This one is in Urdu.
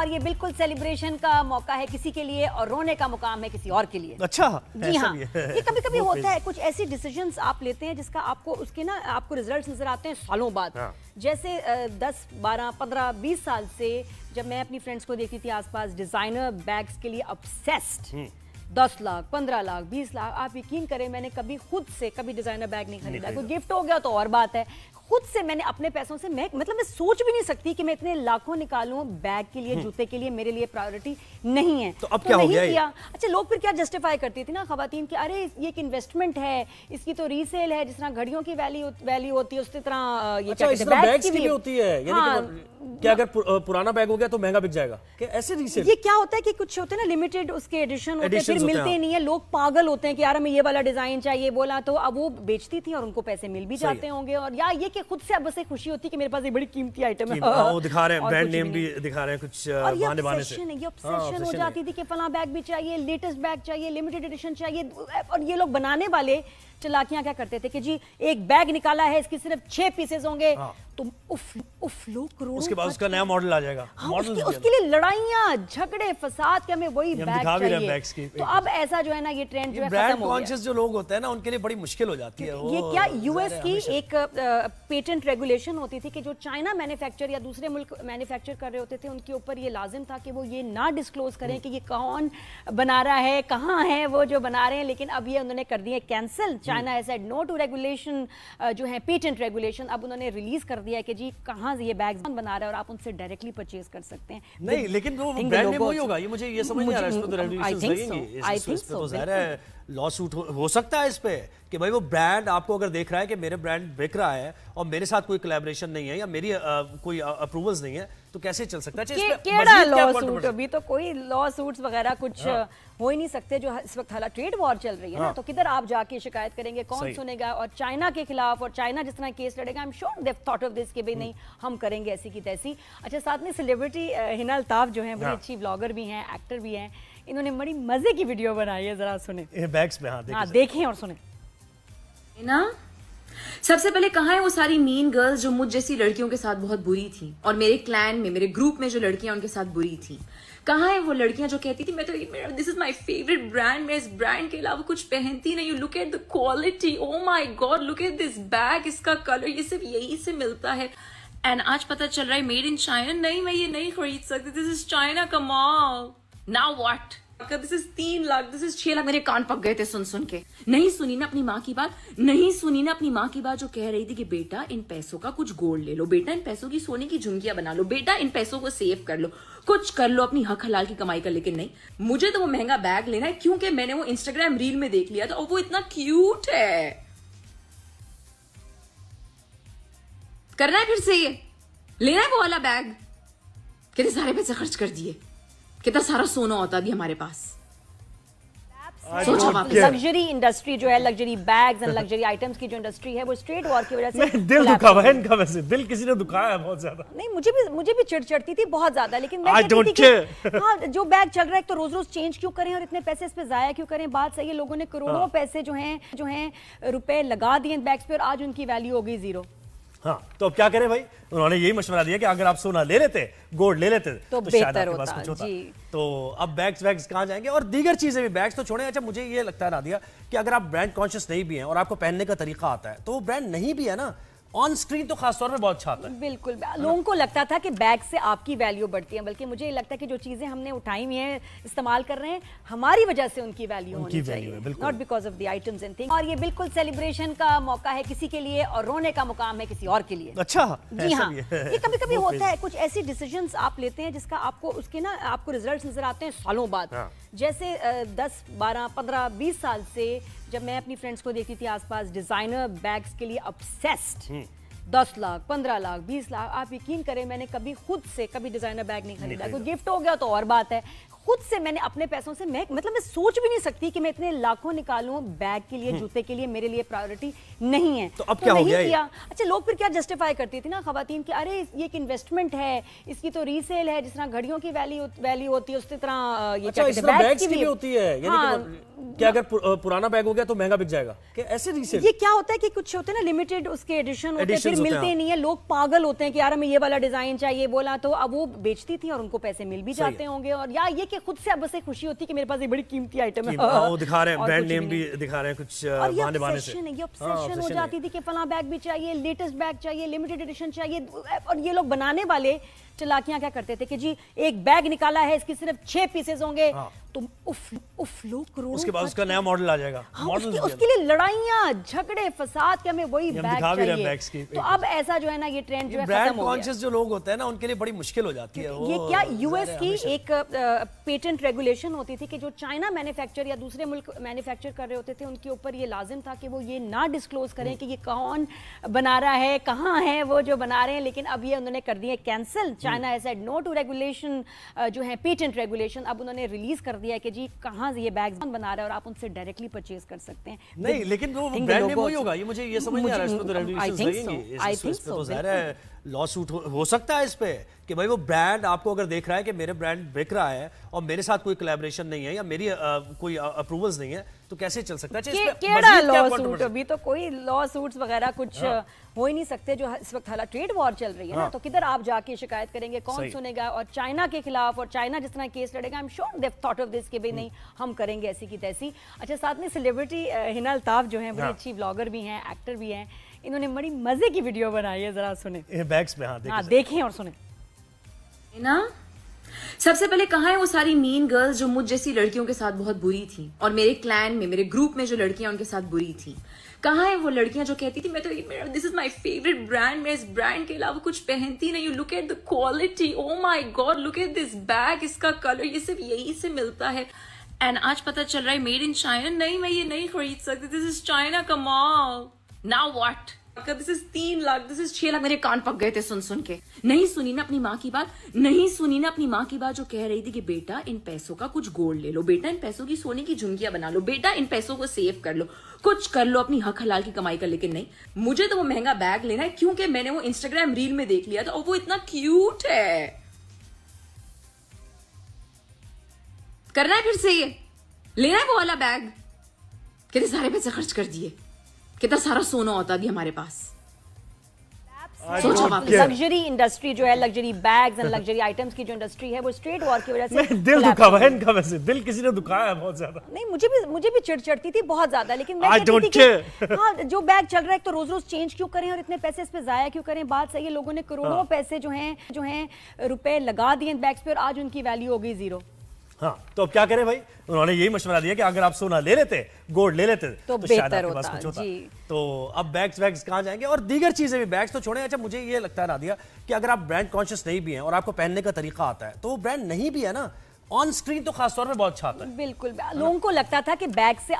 اور یہ بالکل سیلیبریشن کا موقع ہے کسی کے لیے اور رونے کا مقام ہے کسی اور کے لیے. اچھا جی ہاں, یہ کبھی کبھی ہوتا ہے, کچھ ایسی ڈیسیجنز آپ لیتے ہیں جس کا آپ کو اس کے نا آپ کو ریزلٹس نظر آتے ہیں سالوں بعد. جیسے 10 12 15 20 سال سے جب میں اپنی فرینڈس کو دیکھتی تھی آس پاس ڈیزائنر بیگز کے لیے obsessed, 10 لاکھ 15 لاکھ 20 لاکھ, آپ یقین کریں میں نے کبھی خود سے کبھی ڈیزائنر بیگ نہیں خریدا. کوئی گفٹ ہو گیا تو اور بات ہے, خود سے میں نے اپنے پیسوں سے مطلب میں سوچ بھی نہیں سکتی کہ میں اتنے لاکھوں نکالوں بیگ کے لیے, جوتے کے لیے, میرے لیے پرائیورٹی نہیں ہے. تو اب کیا ہو گیا؟ اچھا لوگ پھر کیا جسٹیفائی کرتی تھی نا خواتین کہ ارے یہ ایک انویسٹمنٹ ہے, اس کی تو ریسیل ہے, جس طرح گھڑیوں کی ویلیو ہوتی ہے اسی طرح یہ بیگز کی بھی ہوتی ہے. یعنی کہ اگر پرانا بیگ ہو گیا تو مہنگا بک جائے گا, کہ ایسے ریسیل. یہ کیا ہوتا ہے کہ کچھ ہوتے ہیں نا لمیٹڈ اس کے ایڈیشن ہوتے ہیں, پھر ملتے نہیں ہیں, لوگ پاگل ہوتے ہیں کہ یار ہمیں یہ والا ڈیزائن چاہیے بولا تو اب وہ بیچتی تھی اور ان کو پیسے مل بھی جاتے ہوں گے, اور یا یہ کہ خود سے اب اسے خوشی ہوتی ہے کہ میرے پاس ایک بڑی قیمتی آئٹم ہے, وہ دکھا رہے ہیں برانڈ نیم بھی دکھا رہے ہیں کچھ بہانے بہانے سے. یہ obsession ہو جاتی تھی کہ فلاں بیگ بھی چاہیے, لیٹسٹ بیگ چاہیے, لمیٹڈ ایڈیشن چاہیے. اور یہ لوگ بنانے والے چلاکیاں کیا کرتے تھے کہ جی ایک بیگ نکالا ہے, اس کی صرف 6 پیسز ہوں گے, تو لوگ کروڑوں, اس کے بعد اس کا نیا ماڈل آ جائے گا, اس کے لیے لڑائیاں جھگڑے فساد کہ ہمیں وہی بیگ چاہیے. تو اب ایسا جو ہے نا یہ ٹرینڈ جو ہے برانڈ کانشیس جو لوگ ہوتے ہیں نا ان کے لیے بڑی مشکل ہو جاتی ہے. یہ کیا یو ایس کی ایک پیٹنٹ ریگولیشن ہوتی تھی کہ جو چائنا مینوفیکچر یا دوسرے ملک مینوفیکچر کر رہے ہوتے تھے ان کے اوپر یہ لازم تھا کہ وہ یہ نہ ڈسکلوز کریں کہ یہ کون بنا رہا ہے, کہاں ہے وہ جو بنا رہے ہیں. لیکن اب یہ انہوں نے کر دیے cancel. China has said no to regulation جو ہے پیٹنٹ ریگولیشن. اب انہوں نے ریلیز کر دیا کہ جی کہاں یہ بیگز بنا رہا ہے اور آپ ان سے ڈائریکٹلی پرچیز کر سکتے ہیں. نہیں لیکن وہ برانڈ نیم وہی ہوگا, یہ مجھے یہ سمجھ نہیں آ رہا اس پہ تو ریگولیشنز لگیں گی. اس پہ تو ظاہر ہے لا سوٹ ہو سکتا ہے اس پہ کہ بھائی وہ برانڈ آپ کو اگر دیکھ رہا ہے کہ میرے برانڈ بک رہا ہے اور میرے ساتھ کوئی کولیبریشن نہیں ہے یا میری کوئی اپروولز نہیں ہے تو کیسے چل سکتا ہے. کیڑا لا سوٹ, ابھی تو کوئی لا سوٹس وغیرہ کچھ ہو ہی نہیں سکتے جو اس وقت حالات ٹریڈ وار چل رہی ہے نا, تو کدھر آپ جا کے شکایت کریں گے, کون سنے گا. اور چائنا کے خلاف, اور چائنا جس طرح کیس لڑے گا, I'm sure they've thought of this کہ بھئی نہیں ہم کریں گے ایسی کی تیسی. اچھا ساتھ میں سیلیبریٹی ہنا الطاف جو ہیں, بڑی اچھی بلاگر بھی ہیں, ایکٹر بھی ہیں, انہوں نے بڑی مزے کی ویڈیو بنائی ہے, ذرا سنیں. بیگز پہ ہاں دیکھیں اور سنیں. نا سب سے پہلے کہاں ہے وہ ساری مین گرلز جو مجھ جیسی لڑکیوں کے ساتھ بہت بری تھیں, اور میرے کلین میں میرے گروپ میں جو لڑکیاں ان کے ساتھ بری تھیں, کہاں ہے وہ لڑکیاں جو کہتی تھی میں تو دس از مائی فیوریٹ برانڈ, میں اس برانڈ کے علاوہ کچھ پہنتی نہیں. You look at the quality, oh my god look at this bag, اس کا کلر یہ صرف یہی سے ملتا ہے. اینڈ آج پتہ چل رہا ہے میڈ ان چائنا. نہیں میں یہ نہیں خرید سکتی, دس از چائنا کا مال. Now what, this is 3 lakh, this is 6 lakh. میرے کان پک گئے تھے سن کے. نہیں سنی نا اپنی ماں کی بات, نہیں سنی نا اپنی ماں کی بات جو کہہ رہی تھی کہ بیٹا ان پیسوں کا کچھ گولڈ لے لو, بیٹا ان پیسوں کی سونے کی جھمکیاں بنا لو, بیٹا ان پیسوں کو سیو کر لو, کچھ کر لو اپنی حق حلال کی کمائی کر. لیکن نہیں, مجھے تو وہ مہنگا بیگ لینا ہے کیونکہ میں نے وہ انسٹاگرام ریل میں دیکھ لیا تھا اور وہ اتنا کیوٹ ہے. کرنا ہے پھر سے یہ لینا ہے وہ والا بیگ. کتنے سارے پیسے خرچ کر دیے, کتنا سارا سونا ہوتا بھی ہمارے پاس. لگژری انڈسٹری جو ہے, luxury beings and luxury items کی جو انڈسٹری ہے وہ اسٹریٹ وار کی وجہ سے دل دکھا ہوا ہے ان کا. ویسے دل کسی نے دکھایا ہے بہت زیادہ. نہیں مجھے بھی چڑ چڑتی تھی بہت زیادہ, لیکن میں کہتی تھی کہ ہاں جو بیگ چل رہا ہے تو روز چینج کیوں کریں اور اتنے پیسے اس پہ ضائع کیوں کریں. بات صحیح ہے, لوگوں نے کروڑوں پیسے جو ہیں روپے لگا دیے بیگز پہ اور آج ان کی ویلیو ہو گئی 0. ہاں تو اب کیا کریں بھائی, انہوں نے یہی مشورہ دیا کہ اگر آپ سونا لے لیتے, گولڈ لے لیتے تو شاید آپ کے پاس کچھ ہوتا. تو اب بیگز کہاں جائیں گے, اور دیگر چیزیں بھی, بیگز تو چھوڑیں. اچھا مجھے یہ لگتا ہے نادیہ کہ اگر آپ برانڈ کانشیس نہیں بھی ہیں اور آپ کو پہننے کا طریقہ آتا ہے تو وہ برانڈ نہیں بھی ہے نا, آن سکرین تو خاص طور پہ بہت اچھا آتا ہے. بالکل, لوگوں کو لگتا تھا کہ بیگ سے آپ کی ویلیو بڑھتی ہے, بلکہ مجھے یہ لگتا ہے کہ جو چیزیں ہم نے اٹھائی ہوئی ہیں استعمال کر رہے ہیں ہماری وجہ سے ان کی ویلیو ہونی چاہیے, not because of the items and things. اور یہ بالکل سیلیبریشن کا موقع ہے کسی کے لیے اور رونے کا مقام ہے کسی اور کے لیے. اچھا جی ہاں, یہ کبھی کبھی ہوتا ہے, کچھ ایسی ڈیسیجنز آپ لیتے ہیں جس کا آپ کو اس کے نا آپ کو ریزلٹس نظر آتے ہیں سالوں بعد. جیسے 10 12 15 20 سال سے جب میں اپنی فرینڈس کو دیکھتی تھی آس پاس ڈیزائنر بیگز کے لیے obsessed, 10 لاکھ 15 لاکھ 20 لاکھ, آپ یقین کریں میں نے کبھی خود سے کبھی ڈیزائنر بیگ نہیں خریدا. کوئی گفٹ ہو گیا تو اور بات ہے, خود سے میں نے اپنے پیسوں سے میں سوچ بھی نہیں سکتی کہ میں اتنے لاکھوں نکالوں بیگ کے لیے, جوتے کے لیے, میرے لیے پرائیورٹی نہیں ہے. تو اب کیا ہو گیا؟ اچھا لوگ پھر کیا جسٹیفائی کرتی تھی نا خواتین کہ ارے یہ ایک انویسٹمنٹ ہے, اس کی تو ریسیل ہے, جس طرح گھڑیوں کی ویلیو ہوتی ہے اسی طرح یہ بیگز کی بھی ہوتی ہے. کہ اگر پرانا بیگ ہو گیا تو مہنگا بک جائے گا, کہ ایسے ریسیل. یہ کیا ہوتا ہے کہ کچھ ہوتے ہیں نا لمیٹڈ اس کے ایڈیشن ہوتے ہیں, پھر ملتے نہیں ہیں, لوگ پاگل ہوتے ہیں کہ یار ہمیں یہ والا ڈیزائن چاہیے بولا تو اب وہ بیچتی تھی اور ان کو پیسے مل بھی جاتے ہوں گے, اور یا یہ کہ خود سے اب بس ایک خوشی ہوتی ہے کہ میرے پاس یہ بڑی قیمتی آئٹم ہے, وہ دکھا رہے ہیں برانڈ نیم بھی دکھا رہے ہیں کچھ بہانے بہانے سے. یہ obsession ہو جاتی تھی کہ فلاں بیگ بھی چاہیے, لیٹسٹ بیگ چاہیے, لمیٹڈ ایڈیشن چاہیے. اور یہ لوگ بنانے والے چلاکیاں کیا کرتے تھے کہ جی ایک بیگ نکالا ہے, اس کی صرف 6 پیسز ہوں گے, تو لوگ کروڑوں, اس کے بعد اس کا نیا ماڈل آ جائے گا, اس کے لیے لڑائیاں جھگڑے فساد کہ ہمیں وہی بیگ چاہیے. تو اب ایسا جو ہے نا یہ ٹرینڈ جو ہے ختم ہو گیا. کانشیس جو لوگ ہوتے ہیں نا ان کے لیے بڑی مشکل ہو جاتی ہے. یہ کیا یو ایس کی ایک پیٹنٹ ریگولیشن ہوتی تھی کہ جو چائنا مینوفیکچر یا دوسرے ملک مینوفیکچر کر رہے ہوتے تھے ان کے اوپر یہ لازم تھا کہ وہ یہ نہ ڈسکلوز کریں کہ یہ کون بنا رہا ہے, کہاں ہے وہ جو بنا رہے ہیں. لیکن اب یہ انہوں نے کر دیا cancel. China has said no to regulation جو ہے پیٹنٹ ریگولیشن. اب انہوں نے ریلیز کر دیا ہے کہ جی کہاں یہ بیگز بنا رہا ہے اور آپ ان سے ڈائریکٹلی پرچیز کر سکتے ہیں. نہیں لیکن وہ برانڈ نیم وہی ہوگا, یہ مجھے یہ سمجھ نہیں آ رہا. اس پہ تو ریگولیشنز لگیں گی, اس پہ تو ظاہر ہے لا سوٹ ہو سکتا ہے اس پہ کہ بھائی وہ برانڈ آپ کو اگر دیکھ رہا ہے کہ میرے برانڈ بک رہا ہے اور میرے ساتھ کوئی کولیبریشن نہیں ہے یا میری کوئی اپروولز نہیں ہے تو کیسے چل سکتا ہے. کیڑا لا سوٹ, ابھی تو کوئی لا سوٹس وغیرہ کچھ ہو ہی نہیں سکتے. جو اس وقت حالات ٹریڈ وار چل رہی ہے نا, تو کدھر آپ جا کے شکایت کریں گے, کون سنے گا. اور چائنا کے خلاف, اور چائنا جس طرح کیس لڑے گا, I'm sure they've thought of this کہ بھئی نہیں ہم کریں گے ایسی کی تیسی. اچھا ساتھ میں سیلیبریٹی ہنا الطاف جو ہیں بڑی اچھی بلاگر بھی ہیں, ایکٹر بھی ہیں, انہوں نے بڑی مزے کی ویڈیو بنائی ہے, ذرا سنیں. بیگز میں دیکھیں اور سنیں نا. سب سے پہلے کہاں ہے وہ ساری مین گرلز جو مجھ جیسی لڑکیوں کے ساتھ بہت بری تھیں, اور میرے کلین میں, میرے گروپ میں جو لڑکیاں ان کے ساتھ بری تھیں. کہاں ہے وہ لڑکیاں جو کہتی تھی میں تو دس از مائی فیوریٹ برانڈ, میں اس برانڈ کے علاوہ کچھ پہنتی نہیں ہوں, look at the quality, oh my god look at this bag, اس کا کلر, یہ صرف یہی سے ملتا ہے. اینڈ آج پتہ چل رہا ہے میڈ ان چائنا. نہیں میں یہ نہیں خرید سکتی, this is China, come on now what. This is 3 lakh, this is 6 lakh. میرے کان پک گئے تھے سن کے. نہیں سنی نا اپنی ماں کی بات, نہیں سنی نا اپنی ماں کی بات جو کہہ رہی تھی کہ بیٹا ان پیسوں کا کچھ گولڈ لے لو, بیٹا ان پیسوں کی سونے کی جھمکیاں بنا لو, بیٹا ان پیسوں کو سیو کر لو, کچھ کر لو اپنی حق حلال کی کمائی کر. لیکن نہیں, مجھے تو وہ مہنگا بیگ لینا ہے کیونکہ میں نے وہ انسٹاگرام ریل میں دیکھ لیا تھا اور وہ اتنا کیوٹ ہے. کرنا ہے پھر سے یہ لینا ہے وہ والا بیگ. کتنے سارے پیسے خرچ کر دیے, کتنا سارا سونا ہوتا بھی ہمارے پاس. لگژری انڈسٹری جو ہے, luxury beings and luxury items کی جو انڈسٹری ہے وہ اسٹریٹ وار کی وجہ سے دل دکھا ہوا ہے ان کا. ویسے دل کسی نے دکھایا ہے بہت زیادہ. نہیں مجھے بھی چڑ چڑتی تھی بہت زیادہ, لیکن میں ہاں جو بیگ چل رہا ہے تو روز روز چینج کیوں کریں اور اتنے پیسے اس پہ ضائع کیوں کریں. بات صحیح ہے, لوگوں نے کروڑوں پیسے جو ہیں روپے لگا دیے بیگز پہ اور آج ان کی ویلیو ہو گئی 0. ہاں تو اب کیا کریں بھائی, انہوں نے یہی مشورہ دیا کہ اگر آپ سونا لے لیتے, گولڈ لے لیتے تو شاید آپ کے پاس کچھ ہوتا. تو اب بیگز کہاں جائیں گے, اور دیگر چیزیں بھی, بیگز تو چھوڑیں. اچھا مجھے یہ لگتا ہے نادیہ کہ اگر آپ برانڈ کانشیس نہیں بھی ہیں اور آپ کو پہننے کا طریقہ آتا ہے تو وہ برانڈ نہیں بھی ہے نا, آن اسکرین تو خاص طور پہ بہت اچھا آتا ہے. بالکل, لوگوں کو لگتا تھا کہ بیگ سے